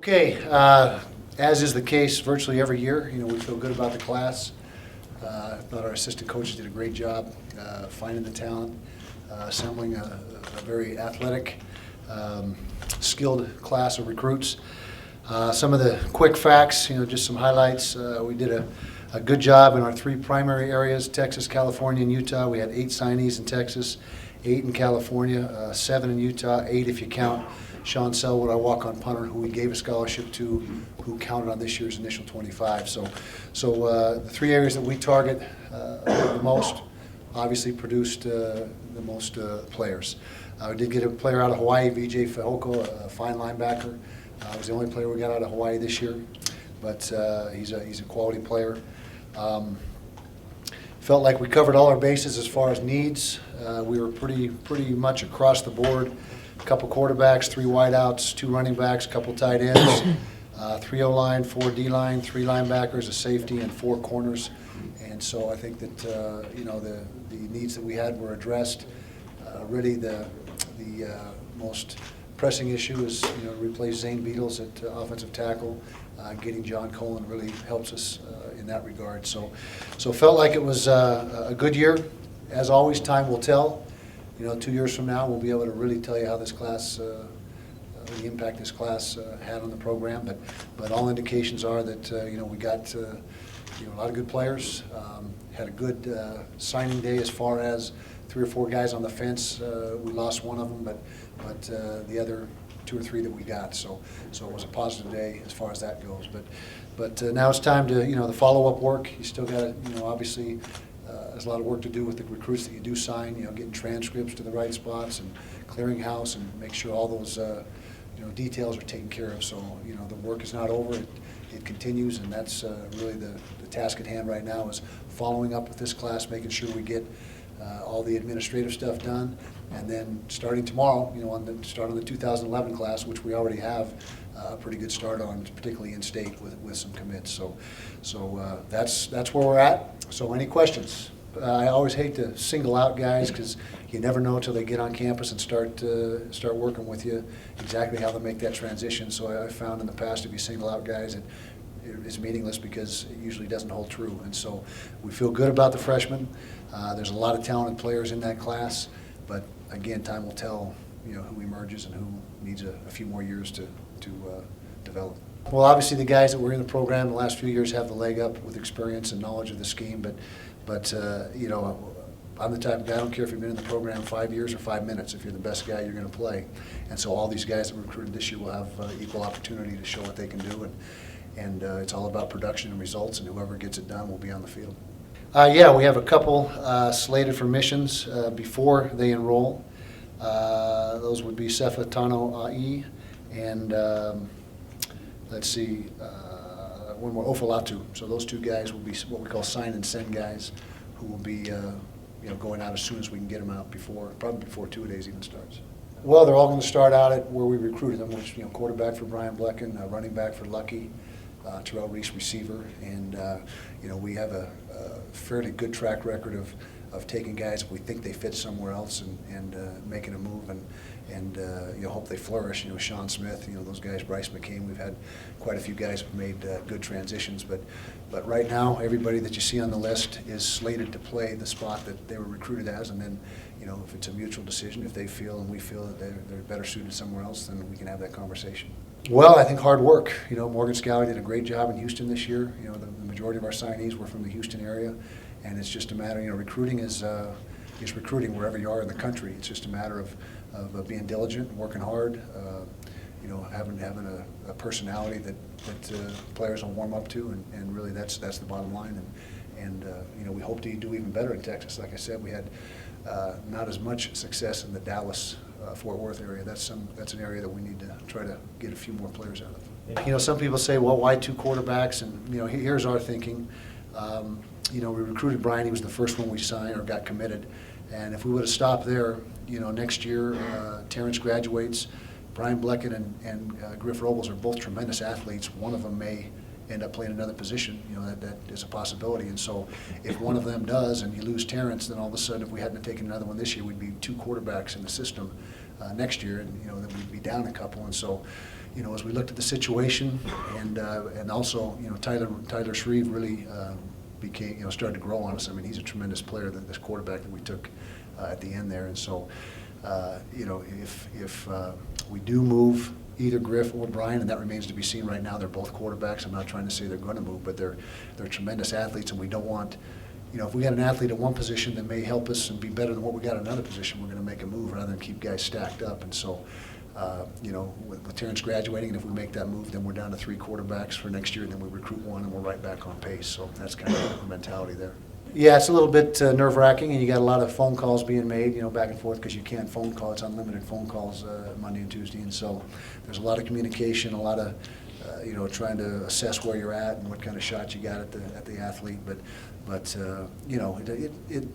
Okay, as is the case virtually every year, we feel good about the class. I thought our assistant coaches did a great job finding the talent, assembling a very athletic, skilled class of recruits. Some of the quick facts, just some highlights. We did a good job in our three primary areas, Texas, California, and Utah. We had 8 signees in Texas, 8 in California, 7 in Utah, 8 if you count Sean Selwood, our walk-on punter, who we gave a scholarship to, who counted on this year's initial 25. So the 3 areas that we target the most obviously produced the most players. We did get a player out of Hawaii, VJ Fehoko, a fine linebacker. Was the only player we got out of Hawaii this year, but he's a quality player. Felt like we covered all our bases as far as needs. We were pretty much across the board. A couple quarterbacks, 3 wideouts, 2 running backs, a couple tight ends, 3 O-line, 4 D-line, 3 linebackers, a safety, and 4 corners. And so I think that the needs that we had were addressed. Really, the most pressing issue is replace Zane Beatles at offensive tackle. Getting John Colin really helps us in that regard. So felt like it was a good year. As always, time will tell. 2 years from now, we'll be able to really tell you how this class, the impact this class had on the program. But all indications are that we got a lot of good players. Had a good signing day as far as 3 or 4 guys on the fence. We lost one of them, but the other 2 or 3 that we got. So it was a positive day as far as that goes. But now it's time to the follow-up work. You still got obviously. There's a lot of work to do with the recruits that you do sign, getting transcripts to the right spots and clearing house and make sure all those details are taken care of. So the work is not over. It continues, and that's really the task at hand right now is following up with this class, making sure we get all the administrative stuff done, and then starting tomorrow, start on the 2011 class, which we already have a pretty good start on, particularly in state with some commits. So that's where we're at. So any questions? I always hate to single out guys because you never know until they get on campus and start working with you exactly how to make that transition. So I found in the past if you single out guys, it's meaningless because it usually doesn't hold true. And so we feel good about the freshmen. There's a lot of talented players in that class, but again, time will tell who emerges and who needs a few more years to develop. Well, obviously the guys that were in the program the last few years have the leg up with experience and knowledge of the scheme, but I'm the type of guy, I don't care if you've been in the program 5 years or 5 minutes. If you're the best guy, you're going to play. And so all these guys that were recruited this year will have equal opportunity to show what they can do, and it's all about production and results, and whoever gets it done will be on the field. Yeah, we have a couple slated for missions before they enroll. Those would be Sefa Tano Ai and let's see, one more, Ofalatu. So those 2 guys will be what we call sign and send guys, who will be going out as soon as we can get them out probably before 2 days even starts. Well, they're all going to start out at where we recruited them, which quarterback for Brian Blecken, running back for Lucky, Terrell Reese receiver, and we have a fairly good track record of taking guys if we think they fit somewhere else and making a move and hope they flourish. Sean Smith, those guys, Bryce McCain. We've had quite a few guys who've made good transitions, but right now everybody that you see on the list is slated to play the spot that they were recruited as, and then if it's a mutual decision, if they feel and we feel that they're better suited somewhere else, then we can have that conversation. Well, I think hard work. Morgan Scally did a great job in Houston this year. The majority of our signees were from the Houston area, and it's just a matter, recruiting is recruiting wherever you are in the country. It's just a matter of being diligent and working hard, having a personality that players will warm up to, and really that's the bottom line. And we hope to do even better in Texas. Like I said, we had not as much success in the Dallas Fort Worth area. That's an area that we need to try to get a few more players out of. Some people say, well, why 2 quarterbacks? And here's our thinking. We recruited Brian. He was the first one we signed or got committed. And if we would have stopped there, next year Terrence graduates. Brian Blecken and Griff Robles are both tremendous athletes. One of them may end up playing another position. That is a possibility. And so if one of them does and you lose Terrence, then all of a sudden if we hadn't taken another one this year, we'd be 2 quarterbacks in the system next year, and then we'd be down a couple. And so you know, as we looked at the situation, and also, you know, Tyler Shreve really became, you know, started to grow on us. I mean, he's a tremendous player, this quarterback that we took at the end there. And so, you know, if we do move either Griff or Brian, and that remains to be seen right now, they're both quarterbacks. I'm not trying to say they're going to move, but they're tremendous athletes, and we don't want, you know, if we got an athlete at one position that may help us and be better than what we got at another position, we're going to make a move rather than keep guys stacked up. And so, you know, with Terrence graduating, and if we make that move, then we're down to 3 quarterbacks for next year, and then we recruit 1, and we're right back on pace. So that's kind of the mentality there. Yeah, it's a little bit nerve-wracking, and you got a lot of phone calls being made, you know, back and forth, because you can't phone call. It's unlimited phone calls Monday and Tuesday, and so there's a lot of communication, a lot of you know, trying to assess where you're at and what kind of shot you got at the athlete. But you know,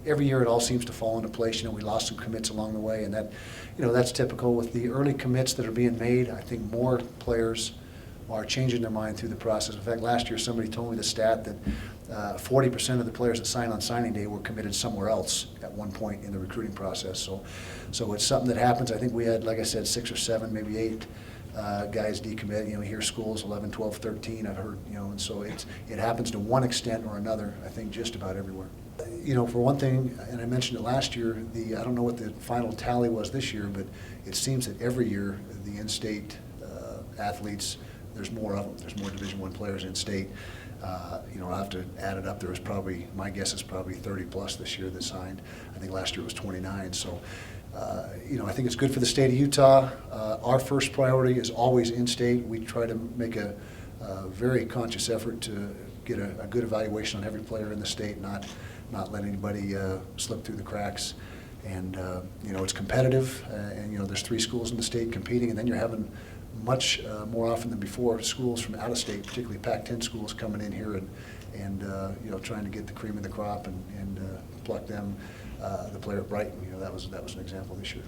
every year it all seems to fall into place. You know, we lost some commits along the way, and that, you know, that's typical with the early commits that are being made. I think more players are changing their mind through the process. In fact, last year somebody told me the stat that 40% of the players that signed on signing day were committed somewhere else at one point in the recruiting process. So it's something that happens. I think we had, like I said, 6 or 7, maybe 8 guys decommit. You know, here schools 11, 12, 13. I've heard, you know, and so it happens to one extent or another. I think just about everywhere. You know, for one thing, and I mentioned it last year. I don't know what the final tally was this year, but it seems that every year the in-state athletes, there's more of them. There's more Division I players in state. You know, I'll have to add it up. There was probably, my guess is probably 30 plus this year that signed. I think last year it was 29. So, you know, I think it's good for the state of Utah. Our first priority is always in-state. We try to make a very conscious effort to get a good evaluation on every player in the state, not let anybody slip through the cracks. And you know, it's competitive, and you know, there's 3 schools in the state competing, and then you're having much more often than before schools from out of state, particularly Pac-10 schools, coming in here and you know, trying to get the cream of the crop and pluck them. The player at Brighton, you know, that was an example this year.